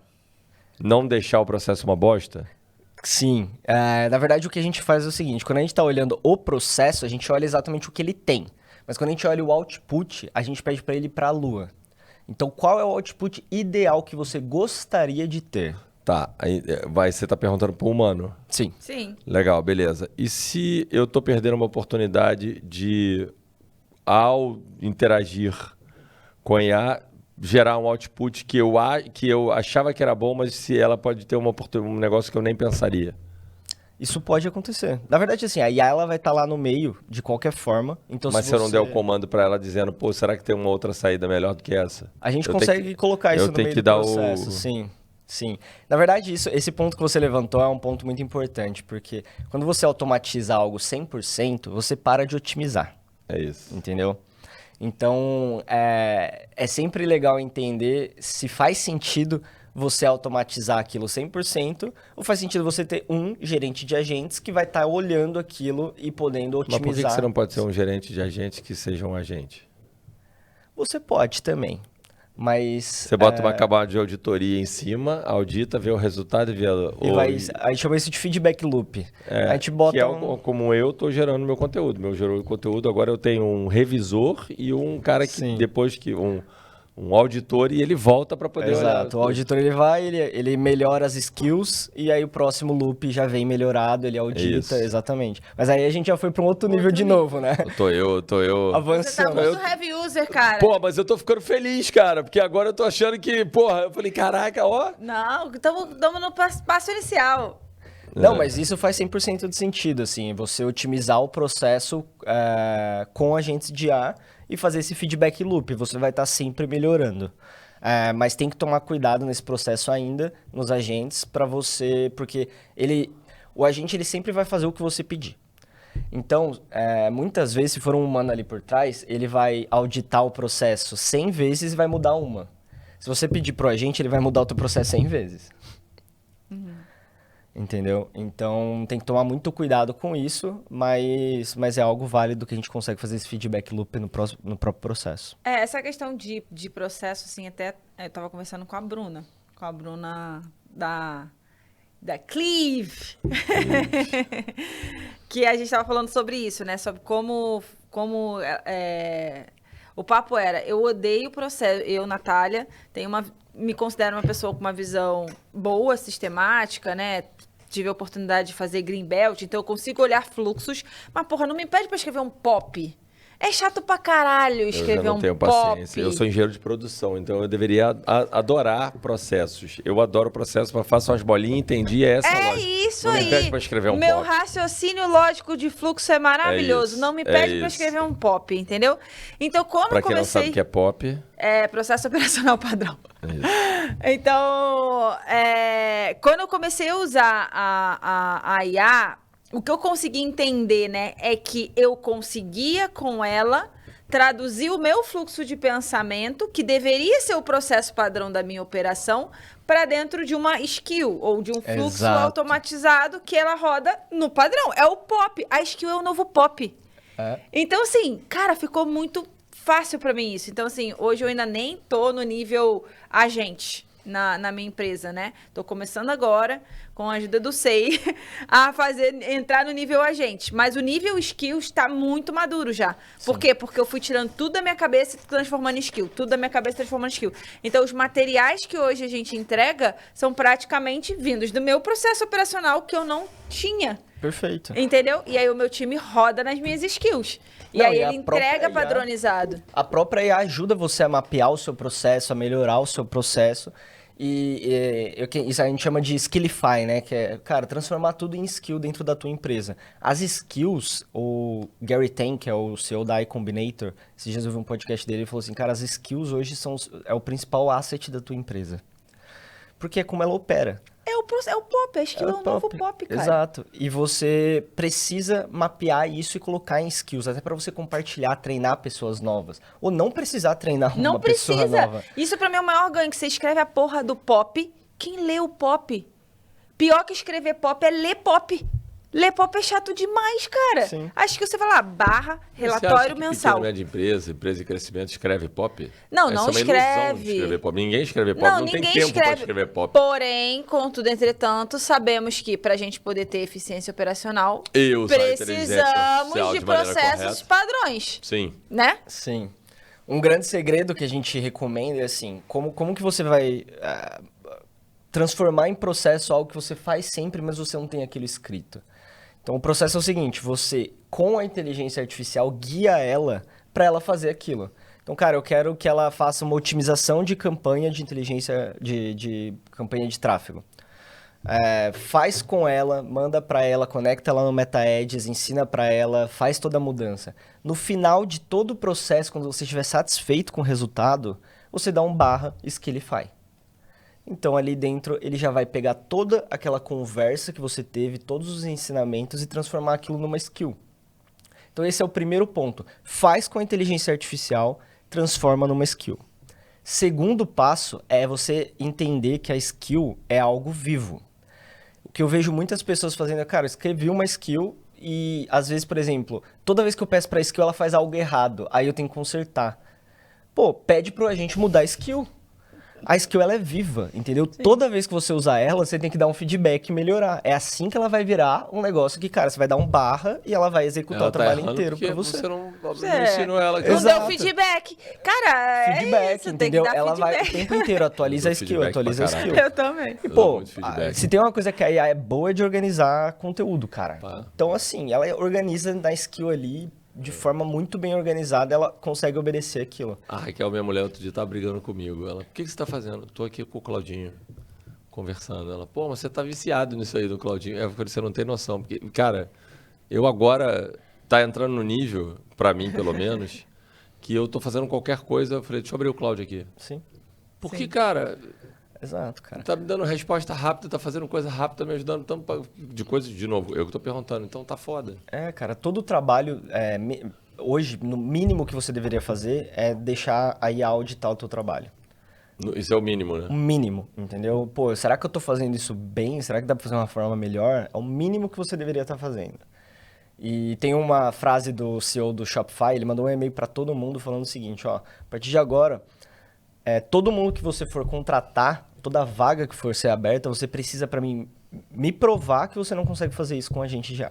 não deixar o processo uma bosta? Sim. Na verdade, o que a gente faz é o seguinte. Quando a gente está olhando o processo, a gente olha exatamente o que ele tem. Mas quando a gente olha o output, a gente pede para ele ir para a lua. Então, qual é o output ideal que você gostaria de ter? Tá. Você está perguntando para o humano? Sim. Sim. Legal, beleza. E se eu estou perdendo uma oportunidade de, ao interagir com a IA, gerar um output que eu achava que era bom, mas se ela pode ter um negócio que eu nem pensaria? Isso pode acontecer. Na verdade, assim, a IA ela vai estar lá no meio, de qualquer forma. Então, mas se eu não der o comando para ela dizendo, pô, será que tem uma outra saída melhor do que essa? A gente consegue colocar isso no meio do processo, sim. Sim. Na verdade, esse ponto que você levantou é um ponto muito importante, porque quando você automatiza algo 100%, você para de otimizar. É isso. Entendeu? Então, é sempre legal entender se faz sentido você automatizar aquilo 100% ou faz sentido você ter um gerente de agentes que vai estar olhando aquilo e podendo otimizar. Mas por que você não pode ser um gerente de agentes que seja um agente? Você pode também. Mas, você bota uma camada de auditoria em cima, audita, vê o resultado e vê... A gente chama isso de feedback loop. A gente bota que é como eu estou gerando meu conteúdo. Meu conteúdo, agora eu tenho um revisor e um cara que depois que... Um auditor e ele volta para poder olhar. Exato, o auditor ele vai, ele melhora as skills e aí o próximo loop já vem melhorado, ele audita, exatamente. Mas aí a gente já foi para um outro nível de novo, né? Tô eu Você avançando. tá muito heavy user, cara. Pô, mas eu tô ficando feliz, cara, porque agora eu tô achando que, porra, eu falei, caraca, ó. Não, estamos no passo inicial. Não, mas isso faz 100% de sentido, assim, você otimizar o processo com agentes de IA e fazer esse feedback loop, você vai estar sempre melhorando. Mas tem que tomar cuidado nesse processo ainda, nos agentes, para você, porque o agente ele sempre vai fazer o que você pedir. Então, muitas vezes, se for um humano ali por trás, ele vai auditar o processo 100 vezes e vai mudar uma. Se você pedir pro agente, ele vai mudar o teu processo 100 vezes. Entendeu? Então, tem que tomar muito cuidado com isso, mas é algo válido que a gente consegue fazer esse feedback loop no próprio processo. Essa questão de processo, assim, até eu estava conversando com a Bruna da Cleave, que a gente estava falando sobre isso, né? Sobre como o papo era, eu odeio o processo, eu, Natália, me considero uma pessoa com uma visão boa, sistemática, né? Tive a oportunidade de fazer Green Belt, então eu consigo olhar fluxos, mas, porra, não me pede pra escrever um POP. É chato pra caralho escrever um POP. Eu não tenho paciência. Eu sou engenheiro de produção, então eu deveria adorar processos. Eu adoro processos, mas faço umas bolinhas, entendi, é essa a lógica. Isso não aí. Me pede pra escrever um Meu POP. raciocínio lógico de fluxo é maravilhoso. Não me pede pra escrever um POP, entendeu? Então, como pra eu comecei... quem não sabe o que é POP... É processo operacional padrão. Então, quando eu comecei a usar a IA... O que eu consegui entender, né, é que eu conseguia com ela traduzir o meu fluxo de pensamento, que deveria ser o processo padrão da minha operação, para dentro de uma skill ou de um fluxo automatizado que ela roda no padrão. É o POP. A skill é o novo POP. Então, assim, cara, ficou muito fácil para mim isso. Então, assim, hoje eu ainda nem tô no nível agente. na minha empresa, né? Tô começando agora, com a ajuda do SEI, a entrar no nível agente. Mas o nível skills tá muito maduro já. Por quê? Porque eu fui tirando tudo da minha cabeça e transformando em skill. Tudo da minha cabeça transformando em skill. Então, os materiais que hoje a gente entrega são praticamente vindos do meu processo operacional que eu não tinha. Perfeito. Entendeu? E aí o meu time roda nas minhas skills. E Não, aí e a ele entrega própria IA padronizado. A própria IA ajuda você a mapear o seu processo, a melhorar o seu processo. Isso a gente chama de skillify, né? Que é, cara, transformar tudo em skill dentro da tua empresa. As skills, o Gary Tang, que é o CEO da iCombinator, esses dias eu vi um podcast dele e falou assim, cara, as skills hoje é o principal asset da tua empresa. Porque é como ela opera. É o pop, a skill é o novo pop, cara. Exato. E você precisa mapear isso e colocar em skills, até para você compartilhar, treinar pessoas novas. Ou não precisar treinar uma pessoa nova. Isso pra mim é o maior ganho, que você escreve a porra do pop. Quem lê o pop? Pior que escrever pop é ler pop. Ler pop é chato demais, cara. Sim. Acho que você vai lá, barra, relatório mensal. Pequena média empresa em crescimento, escreve pop? Não, Essa não é uma escreve. ilusão de escrever pop. Ninguém escreve pop, não tem ninguém tempo para escrever pop. Porém, contudo, entretanto, sabemos que pra gente poder ter eficiência operacional, E usar a inteligência precisamos artificial de maneira processos correta. padrões, Sim. né? Sim. Um grande segredo que a gente recomenda é assim, como que você vai transformar em processo algo que você faz sempre, mas você não tem aquilo escrito. Então, o processo é o seguinte, você, com a inteligência artificial, guia ela para ela fazer aquilo. Então, cara, eu quero que ela faça uma otimização de campanha de inteligência, de campanha de tráfego. Faz com ela, manda para ela, conecta ela no MetaAds, ensina para ela, faz toda a mudança. No final de todo o processo, quando você estiver satisfeito com o resultado, você dá um /skillify. Então, ali dentro, ele já vai pegar toda aquela conversa que você teve, todos os ensinamentos e transformar aquilo numa skill. Então, esse é o primeiro ponto. Faz com a inteligência artificial, transforma numa skill. Segundo passo é você entender que a skill é algo vivo. O que eu vejo muitas pessoas fazendo é, cara, eu escrevi uma skill e, às vezes, por exemplo, toda vez que eu peço pra skill, ela faz algo errado. Aí eu tenho que consertar. Pô, pede pra gente mudar a skill. A skill, ela é viva, entendeu? Sim. Toda vez que você usar ela, você tem que dar um feedback e melhorar. É assim que ela vai virar um negócio que, cara, você vai dar um barra e ela vai executar o trabalho inteiro pra você. Você não ensinou ela. Não deu feedback. Cara, feedback, isso, entendeu? Tem que dar ela feedback. vai o tempo inteiro, atualiza a skill, atualiza a skill. Eu também. E, pô, se tem uma coisa que a IA é boa é de organizar conteúdo, cara. Então, assim, ela organiza na skill ali, de forma muito bem organizada, ela consegue obedecer aquilo. A Raquel, minha mulher, outro dia tá brigando comigo. Ela, o que você tá fazendo? Tô aqui com o Claudinho, conversando. Ela, pô, mas você tá viciado nisso aí do Claudinho. Eu falei, você não tem noção. Porque, cara, eu agora tá entrando no nível, pra mim pelo menos, que eu tô fazendo qualquer coisa. Eu falei, deixa eu abrir o Cláudio aqui. Sim. Porque, cara... Exato, cara. Tá me dando resposta rápida, tá fazendo coisa rápida, me ajudando de coisas, de novo, eu que tô perguntando, então tá foda. Cara, todo o trabalho, hoje, no mínimo que você deveria fazer é deixar a IA auditar o teu trabalho. Isso é o mínimo, né? O mínimo, entendeu? Pô, será que eu tô fazendo isso bem? Será que dá pra fazer uma forma melhor? É o mínimo que você deveria estar fazendo. E tem uma frase do CEO do Shopify, ele mandou um e-mail para todo mundo falando o seguinte, ó, a partir de agora, todo mundo que você for contratar, toda vaga que for ser aberta, você precisa para mim me provar que você não consegue fazer isso com a gente já.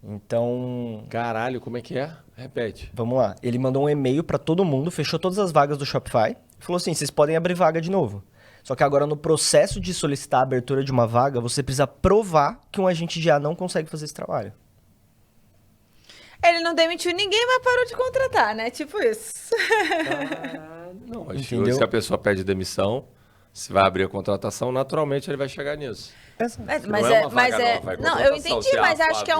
Então... Caralho, como é que é? Repete. Vamos lá. Ele mandou um e-mail para todo mundo, fechou todas as vagas do Shopify, falou assim, vocês podem abrir vaga de novo. Só que agora no processo de solicitar a abertura de uma vaga, você precisa provar que um agente de IA não consegue fazer esse trabalho. Ele não demitiu ninguém, mas parou de contratar, né? Tipo isso. Não, acho que se a pessoa pede demissão, se vai abrir a contratação, naturalmente ele vai chegar nisso. Não, eu entendi, mas acho que é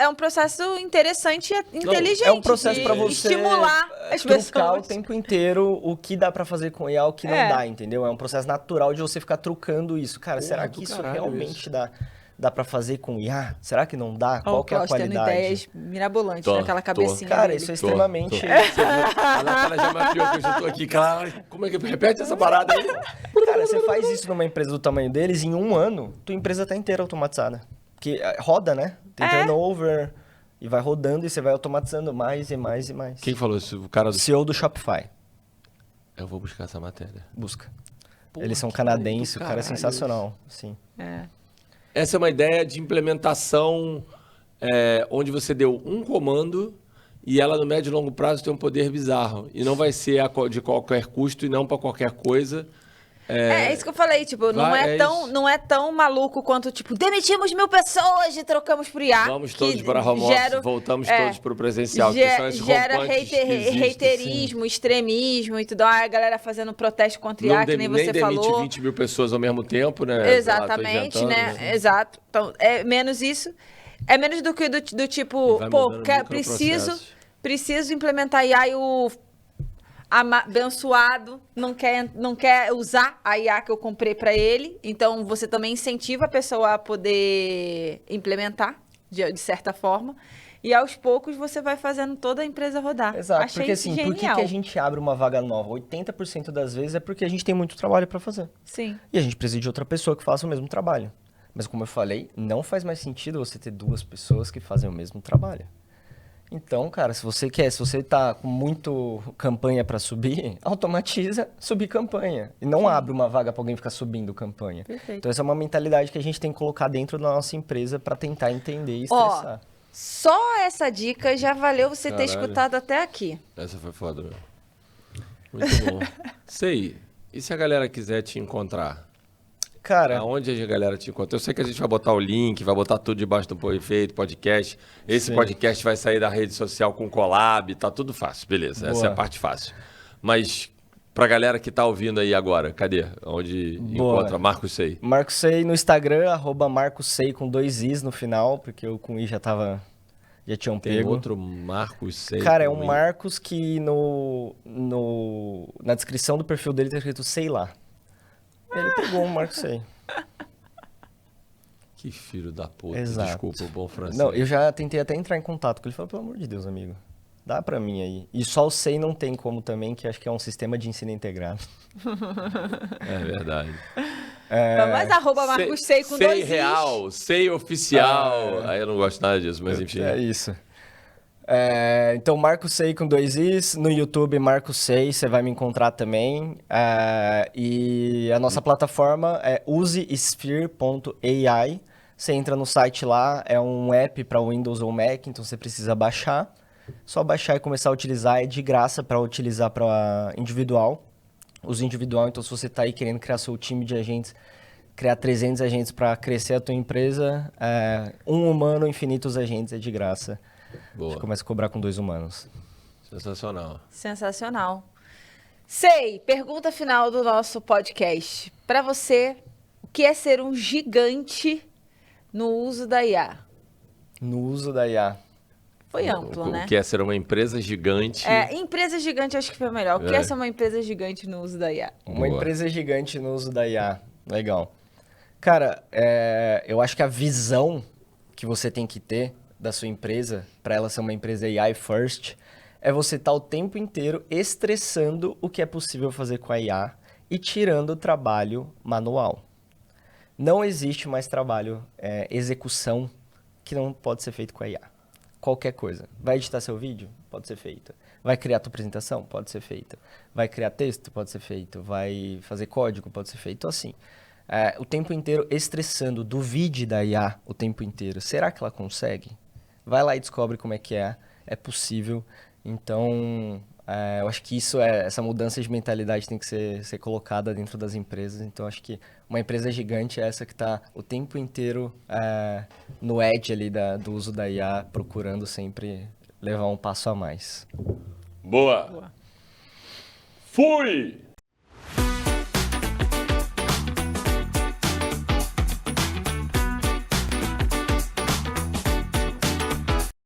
um processo interessante e inteligente. É um processo para você estimular as pessoas o tempo inteiro o que dá para fazer com IA, o que não dá, entendeu? É um processo natural de você ficar trucando isso. Cara, será que isso realmente dá pra fazer com IA? Será que não dá? Qual que é a qualidade? Tendo ideias mirabolantes naquela cabecinha Cara, dele. isso é extremamente... A Natália já mapeou que eu já tô aqui. Cara, como é que... Repete essa parada aí. Cara, você faz isso numa empresa do tamanho deles, em 1 ano, tua empresa tá inteira automatizada. Porque roda, né? Tem turnover, e vai rodando, e você vai automatizando mais e mais e mais. Quem falou isso? O cara do... CEO do Shopify. Eu vou buscar essa matéria. Busca. Pô, Eles são que canadenses, do o cara é caralho. sensacional. Sim. Essa é uma ideia de implementação onde você deu um comando e ela no médio e longo prazo tem um poder bizarro. E não vai ser de qualquer custo e não para qualquer coisa. É isso que eu falei, tipo, isso. não é tão maluco quanto, tipo, demitimos 1.000 pessoas e trocamos pro IA. Vamos que todos para home office, voltamos todos para o presencial. Que são esses gera rompantes que existem. reiterismo, extremismo e tudo. Ah, a galera fazendo protesto contra IA, que nem você demite falou. 20 mil pessoas ao mesmo tempo, né? Exatamente, Sei lá, tô né? inventando. Exato. Então, é menos isso. É menos do que do E tipo, vai pô, mudando preciso microprocessos. implementar IA e o abençoado não quer usar a IA que eu comprei para ele. Então, você também incentiva a pessoa a poder implementar, de certa forma. E aos poucos você vai fazendo toda a empresa rodar. Exato, Achei porque isso assim, por que genial. a gente abre uma vaga nova? 80% das vezes é porque a gente tem muito trabalho para fazer. Sim. E a gente precisa de outra pessoa que faça o mesmo trabalho. Mas como eu falei, não faz mais sentido você ter 2 pessoas que fazem o mesmo trabalho. Então, cara, se você tá com muito campanha para subir, automatiza subir campanha. E não abre uma vaga para alguém ficar subindo campanha. Perfeito. Então, essa é uma mentalidade que a gente tem que colocar dentro da nossa empresa para tentar entender e estressar. Só essa dica já valeu você ter Caralho. escutado até aqui. Essa foi foda mesmo. Muito bom. Sei. E se a galera quiser te encontrar? Cara, Aonde a galera te encontra? Eu sei que a gente vai botar o link, vai botar tudo debaixo do efeito, podcast. Esse Sim. podcast vai sair da rede social com collab, tá tudo fácil, beleza. Essa é Boa. a parte fácil. Mas pra galera que tá ouvindo aí agora, cadê? Onde Boa. encontra Marcos Sei? Marcos Sei no Instagram, @marcossei com 2 Is no final, porque eu com I já tinham Tem pego. outro Marcos Sei? Cara, é com um I? Marcos que na descrição do perfil dele tá escrito sei lá. Ele pegou um Marcos Sei. Que filho da puta. Exato. Desculpa o bom francês. Não, eu já tentei até entrar em contato com ele. Falei, pelo amor de Deus, amigo. Dá pra mim aí. E só o Sei não tem como também, que acho que é um sistema de ensino integrado. É verdade. Mas @Marcos Sei com 2 Sei Is. real, sei oficial. Aí eu não gosto nada disso, mas enfim. É isso. Então, Marcos Sei com 2 Is. No YouTube, Marcos Sei, você vai me encontrar também. E a nossa plataforma é usesphere.ai. Você entra no site lá, é um app para Windows ou Mac, então você precisa baixar. Só baixar e começar a utilizar, é de graça para utilizar para individual. Uso individual, então se você está aí querendo criar seu time de agentes, criar 300 agentes para crescer a tua empresa, um humano, infinitos agentes, é de graça. Boa. Você começa a cobrar com 2 humanos. Sensacional. Sensacional. Sei, pergunta final do nosso podcast. Para você, o que é ser um gigante no uso da IA? No uso da IA. Foi amplo, né? O que é ser uma empresa gigante. Empresa gigante acho que foi melhor. O que é ser uma empresa gigante no uso da IA? Uma Boa. empresa gigante no uso da IA. Legal. Cara, eu acho que a visão que você tem que ter da sua empresa, para ela ser uma empresa AI first, é você estar o tempo inteiro estressando o que é possível fazer com a IA e tirando o trabalho manual. Não existe mais trabalho, execução, que não pode ser feito com a IA. Qualquer coisa. Vai editar seu vídeo? Pode ser feito. Vai criar tua apresentação? Pode ser feito. Vai criar texto? Pode ser feito. Vai fazer código? Pode ser feito. Então, assim, o tempo inteiro estressando. Duvide da IA o tempo inteiro. Será que ela consegue? Vai lá e descobre como é que é. É possível. Então, eu acho que essa mudança de mentalidade tem que ser colocada dentro das empresas. Então, acho que uma empresa gigante é essa que está o tempo inteiro no edge ali do uso da IA, procurando sempre levar um passo a mais. Boa. Fui!